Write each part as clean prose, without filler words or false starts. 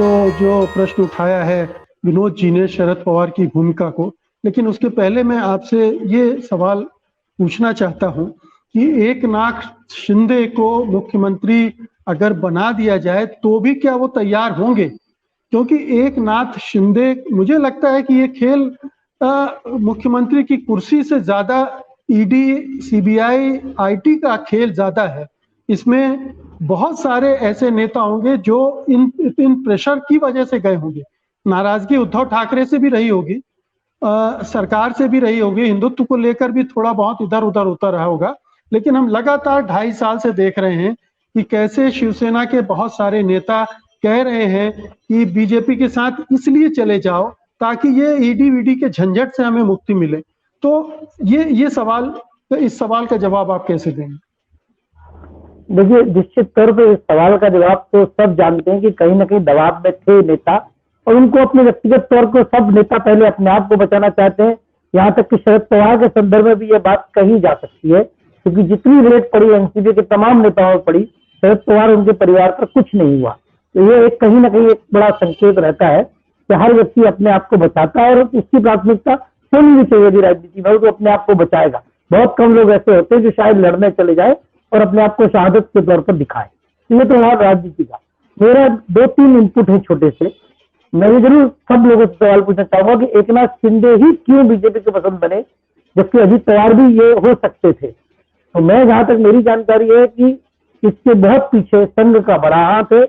तो जो प्रश्न उठाया है विनोद जी ने शरद पवार की भूमिका को, लेकिन उसके पहले मैं आपसे ये सवाल पूछना चाहता हूं कि एकनाथ शिंदे को मुख्यमंत्री अगर बना दिया जाए तो भी क्या वो तैयार होंगे? क्योंकि एकनाथ शिंदे, मुझे लगता है कि ये खेल मुख्यमंत्री की कुर्सी से ज्यादा ईडी, सीबीआई, आईटी का खेल ज्यादा है। इसमें बहुत सारे ऐसे नेता होंगे जो इन प्रेशर की वजह से गए होंगे। नाराजगी उद्धव ठाकरे से भी रही होगी, सरकार से भी रही होगी, हिंदुत्व को लेकर भी थोड़ा बहुत इधर उधर होता रहा होगा। लेकिन हम लगातार 2.5 साल से देख रहे हैं कि कैसे शिवसेना के बहुत सारे नेता कह रहे हैं कि बीजेपी के साथ इसलिए चले जाओ ताकि ये ईडी वीडी के झंझट से हमें मुक्ति मिले। तो ये सवाल, इस सवाल का जवाब आप कैसे देंगे? देखिए, निश्चित तौर पे इस सवाल का जवाब तो सब जानते हैं कि कहीं ना कहीं दबाव में थे नेता, और उनको अपने व्यक्तिगत तौर पर सब नेता पहले अपने आप को बचाना चाहते हैं। यहाँ तक कि शरद पवार के संदर्भ में भी यह बात कही जा सकती है, क्योंकि जितनी रेट पड़ी एनसीपी के तमाम नेताओं पर पड़ी, शरद पवार उनके परिवार पर कुछ नहीं हुआ। तो ये एक कहीं ना कहीं एक बड़ा संकेत रहता है कि हर व्यक्ति अपने आप को बचाता है, और उसकी प्राथमिकता होनी भी चाहिए यदि राजनीति में, तो अपने आप को बचाएगा। बहुत कम लोग ऐसे होते हैं जो शायद लड़ने चले जाए और अपने आप को शहादत के तौर पर दिखाए। ये तो है राजनीति का। मेरा 2-3 इनपुट है छोटे से। मैं ये जरूर सब लोगों से सवाल पूछना चाहूंगा कि एकनाथ शिंदे ही क्यों बीजेपी के पसंद बने, जबकि अजित पवार भी ये हो सकते थे। तो मैं, जहां तक मेरी जानकारी है कि इसके बहुत पीछे संघ का बड़ा हाथ है,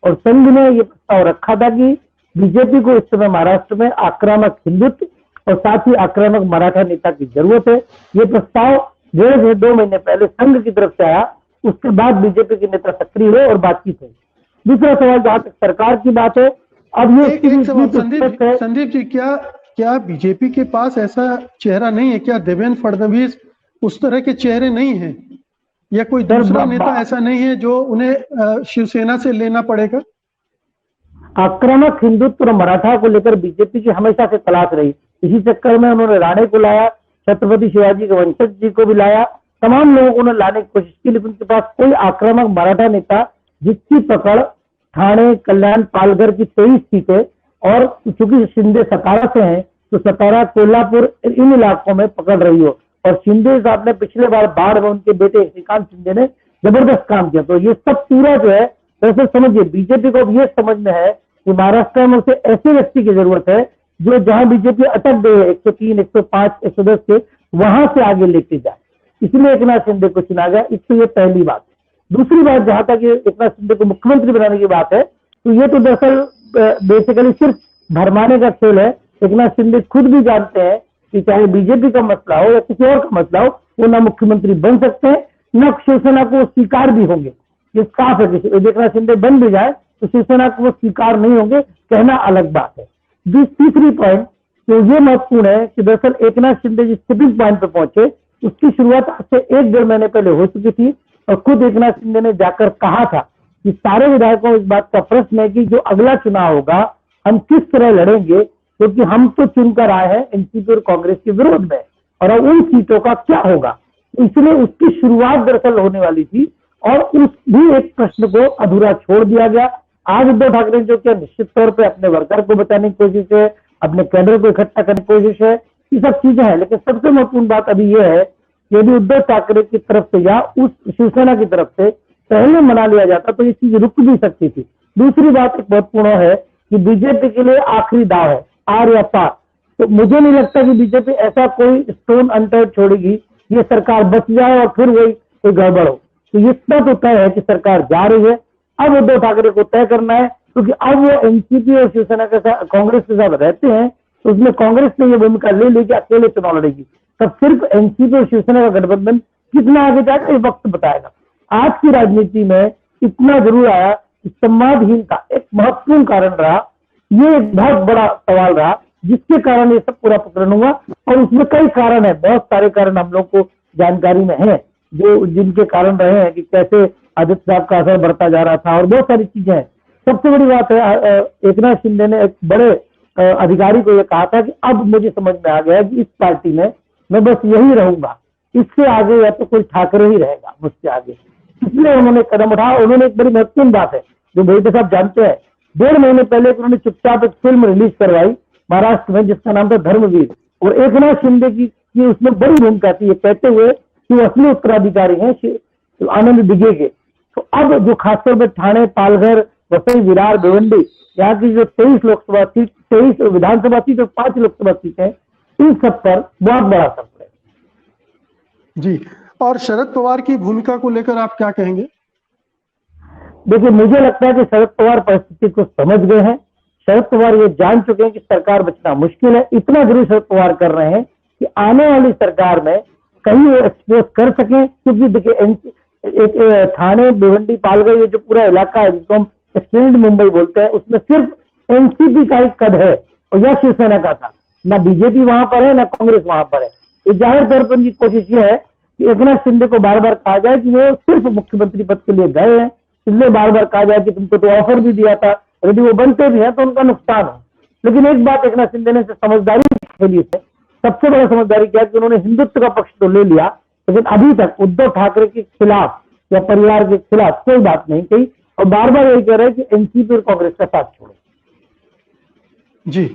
और संघ ने ये प्रस्ताव रखा था कि बीजेपी को इस समय महाराष्ट्र में आक्रामक हिंदुत्व और साथ ही आक्रामक मराठा नेता की जरूरत है। ये प्रस्ताव 1.5 से 2 महीने पहले संघ की तरफ से आया, उसके बाद बीजेपी के नेता सक्रिय हुए और बातचीत हुई। दूसरा सवाल, जहां तक सरकार की बात है, अब ये एक सवाल संदीप जी, क्या बीजेपी के पास ऐसा चेहरा नहीं है? क्या देवेंद्र फडणवीस उस तरह के चेहरे नहीं है, या कोई दूसरा नेता ऐसा नहीं है जो उन्हें शिवसेना से लेना पड़ेगा? आक्रामक हिंदुत्व और मराठा को लेकर बीजेपी की हमेशा से तलाश रही। इसी चक्कर में उन्होंने राणे को लाया, छत्रपति शिवाजी के वंशज जी को भी लाया, तमाम लोगों को उन्होंने लाने की कोशिश की, लेकिन उनके पास कोई आक्रामक मराठा नेता जिसकी पकड़ ठाणे, कल्याण, पालघर की 23 सीटें, और चूंकि शिंदे सतारा से हैं तो सतारा, कोल्हापुर, इन इलाकों में पकड़ रही हो। और शिंदे साहब ने पिछले बार बाढ़ में उनके बेटे श्रीकांत शिंदे ने जबरदस्त काम किया। तो ये सब पूरा जो है, वैसे समझिए बीजेपी को अब ये समझ में है कि महाराष्ट्र में उसे ऐसे व्यक्ति की जरूरत है जो जहां बीजेपी अटक गई है 103, 105, 110 से, वहां से आगे लेके जाए। इसलिए एकनाथ शिंदे को चुना गया। इससे ये पहली बात। दूसरी बात, जहां तक ये एकनाथ शिंदे को मुख्यमंत्री बनाने की बात है, तो ये तो दरअसल बेसिकली सिर्फ भरमाने का खेल है। एकनाथ शिंदे खुद भी जानते हैं कि चाहे बीजेपी का मसला हो या किसी और का मसला हो, वो ना मुख्यमंत्री बन सकते हैं, न शिवसेना को स्वीकार भी होंगे। ये साफ है कि एकनाथ शिंदे बन भी जाए तो शिवसेना को वो स्वीकार नहीं होंगे, कहना अलग बात है। तीसरी पॉइंट तो ये महत्वपूर्ण है कि दरअसल एकनाथ शिंदे जिस टिपिंग पॉइंट पे पहुंचे, उसकी शुरुआत आज से 1-1.5 महीने पहले हो चुकी थी, और खुद एकनाथ शिंदे ने जाकर कहा था कि सारे विधायकों को इस बात का प्रश्न है कि जो अगला चुनाव होगा हम किस तरह लड़ेंगे, क्योंकि हम तो चुनकर आए हैं एनसीपी और कांग्रेस के विरोध में, और अब उन सीटों का क्या होगा। इसलिए उसकी शुरुआत दरअसल होने वाली थी, और उस भी एक प्रश्न को अधूरा छोड़ दिया गया। आज उद्धव ठाकरे ने जो किया, निश्चित तौर पर अपने वर्कर को बचाने की कोशिश है, अपने कैडर को इकट्ठा करने की कोशिश है, ये सब चीजें हैं। लेकिन सबसे महत्वपूर्ण बात अभी यह है कि यदि उद्धव ठाकरे की तरफ से या उस शिवसेना की तरफ से पहले मना लिया जाता तो ये चीज रुक भी सकती थी। दूसरी बात एक महत्वपूर्ण है कि बीजेपी के लिए आखिरी दाव है, आर या पार। तो मुझे नहीं लगता कि बीजेपी ऐसा कोई स्टोन अनटर्ड छोड़ेगी, ये सरकार बच जाए और फिर वही कोई गड़बड़ हो। तो ये इतना तो तय है कि सरकार जा रही है। अब उद्धव ठाकरे को तय करना है, क्योंकि अब वो एनसीपी और शिवसेना के साथ, कांग्रेस के साथ रहते हैं, तो उसमें कांग्रेस ने ये भूमिका ले ली कि अकेले चुनाव लड़ेगी। तब सिर्फ एनसीपी और शिवसेना का गठबंधन कितना आगे जाएगा ये वक्त बताएगा। आज की राजनीति में इतना जरूर आया कि संवादहीनता एक महत्वपूर्ण कारण रहा, ये एक बहुत बड़ा सवाल रहा, जिसके कारण ये सब पूरा प्रकरण हुआ। और उसमें कई कारण है, बहुत सारे कारण हम लोग को जानकारी में है, जो जिनके कारण रहे हैं कि कैसे आदित्य साहब का असर बढ़ता जा रहा था, और बहुत सारी चीजें हैं। सबसे बड़ी बात है, एकनाथ शिंदे ने एक बड़े अधिकारी को यह कहा था कि अब मुझे समझ में आ गया कि इस पार्टी में मैं बस यही रहूंगा, इससे आगे या तो कोई ठाकरे ही रहेगा मुझसे आगे। इसलिए उन्होंने कदम उठाया। उन्होंने एक बड़ी महत्वपूर्ण बात है जो भाई साहब जानते हैं 1.5 महीने पहले उन्होंने चुपचाप एक फिल्म रिलीज करवाई महाराष्ट्र में जिसका नाम था धर्मवीर, और एकनाथ शिंदे की उसमें बड़ी भूमिका थी, ये कहते हुए कि वो असली उत्तराधिकारी हैं आनंद दिघे के। तो अब जो खासतौर पर ठाणे, पालघर, वसई, विरार, भिवंडी, यहाँ की जो 23 लोकसभा सीट, 23 विधानसभा सीट और 5 लोकसभा सीट है, इन सब पर बहुत बड़ा असर पड़ेगा। जी, और शरद पवार की भूमिका को लेकर आप क्या कहेंगे? देखिए, मुझे लगता है कि शरद पवार परिस्थिति को समझ गए हैं। शरद पवार ये जान चुके हैं कि सरकार बचना मुश्किल है। इतना जरूर शरद पवार कर रहे हैं कि आने वाली सरकार में कहीं वो एक्सपोज कर सकें, क्योंकि देखिए थाने, भिवंडी, पालघर, ये जो पूरा इलाका है जिसको हम एक्सटेंडेड मुंबई बोलते हैं, उसमें सिर्फ एनसीपी का एक कद है और यह शिवसेना का था। ना बीजेपी वहां पर है, ना कांग्रेस वहां पर है। ये जाहिर तौर पर उनकी कोशिश ये है कि एकनाथ शिंदे को बार बार कहा जाए कि वो सिर्फ मुख्यमंत्री पद के लिए गए हैं, इसलिए बार बार कहा जाए कि तुमको तो ऑफर भी दिया था, यदि वो बनते भी हैं तो उनका नुकसान हो। लेकिन एक बात एकनाथ शिंदे ने समझदारी खेली है, सबसे बड़ा समझदारी क्या है कि उन्होंने हिंदुत्व का पक्ष तो ले लिया, लेकिन अभी तक उद्धव ठाकरे के खिलाफ या परिवार के खिलाफ कोई बात नहीं कही, और बार बार यही कह रहे हैं कि एनसीपी और कांग्रेस का साथ छोड़ो। जी।